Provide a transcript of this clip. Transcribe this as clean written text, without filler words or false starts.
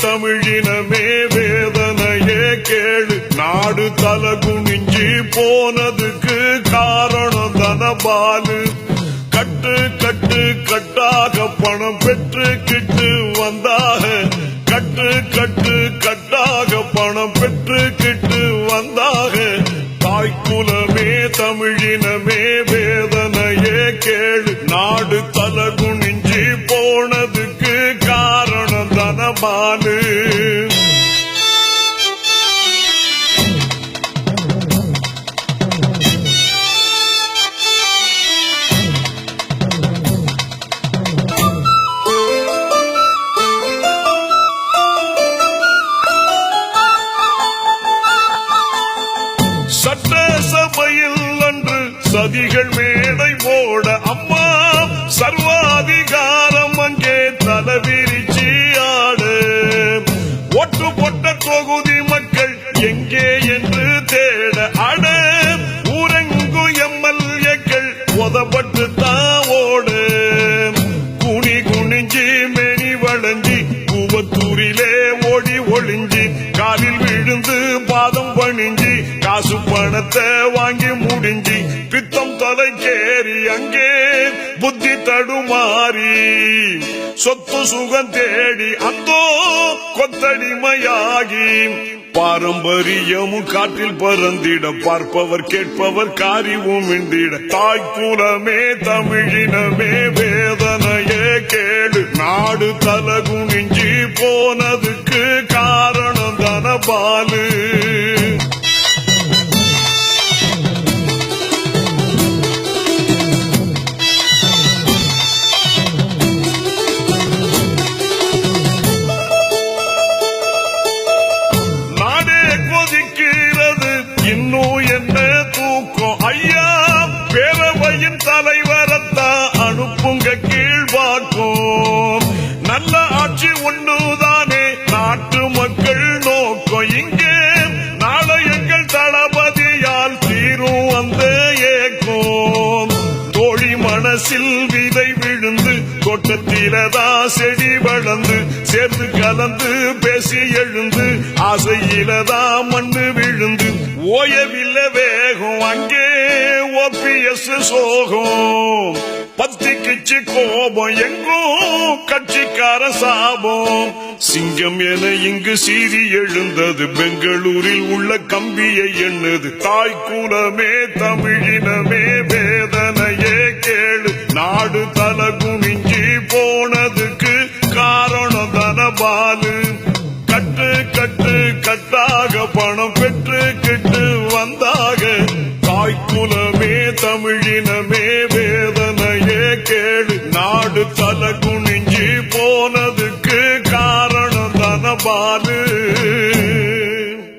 தமிழினமே வேதனையே கேளு. நாடு தலகுனிஞ்சி போனதுக்கு காரணம் தனபாலு. கட்டு கட்டு கட்டாக பணம் பெற்றுக்கிட்டு வந்தாக. கட்டு கட்டு கட்டாக பணம் பெற்றுக்கிட்டு வந்தாக. தாய்க்குலமே தமிழினமே வேதனையே கேளு. நாடு தலகுனிஞ்சி போனதுக்கு காரணம் தனபாலு. சட்டசபையில் அன்று சதிகள் மேடை போட அம்மா சர்வாதிகாரம் அங்கே தலைவிரிச்சி ஆடு. ஒட்டு போட்ட தொகுதி மக்கள் எங்கே என்று தேட அட. ஊரெங்கு எம்எல்ஏக்கள் உதப்பட்டு தாவோடு. குனி குனிஞ்சி மெனி வளைஞ்சி கூவத்தூரிலே ஓடி ஒளிஞ்சி காலில் விழுந்து பாதம் பணிஞ்சி காசு பணத்தை வாங்கி முடிஞ்சி பித்தம் தலைக்கேறி அங்கே புத்தி தடுமாறி சொத்து சுகம் தேடி அந்தோ கொத்தடிமையாகி. பாரம்பரியமும் காற்றில் பறந்திட பார்ப்பவர் கேட்பவர் காரிவும் இண்டிட. தாய்க்குலமே தமிழினமே வேதனையே கேளு. நாடு தலகுனிஞ்சி போனதுக்கு காரணம் தனபாலு. இன்னும் என்ன தூக்கம் ஐயா. பேரவையின் தலைவரத்தா அனுப்புங்க கீழ்பார்க்கும். நல்ல ஆட்சி ஒன்றுதானே நாட்டு மக்கள் நோக்கம். இங்கே நாளை எங்கள் தளபதியால் தீரும் அந்த ஏக்கம். தோழி மனசில் விதை விழுந்து தோட்டத்திலதா செடி வளர்ந்து சேர்ந்து கலந்து பேசி எழுந்து ஆசையிலதா மண்ணு விழுந்து ஓயவில்லை வேகம் அங்கே ஓபிஎஸ் சோகம். பத்திக்குச்சு கோபம் எங்கும் கட்சிக்கார சாபம். சிங்கம் என இங்கு சீறி எழுந்தது பெங்களூரில் உள்ள கம்பியை எண்ணுது. தாய்க்குலமே தமிழினமே வேதனையே கேளு. நாடு தலகுனிஞ்சி போனதுக்கு காரணம் தனபாலு. கட்டு கட்டு கட்டாக பணம் பெற்றுக்கிட்டு வந்தாக. தாய்க்குலமே தமிழினமே வேதனையே கேளு. நாடு தலகுனிஞ்சி போனதுக்கு காரணம் தனபாலு.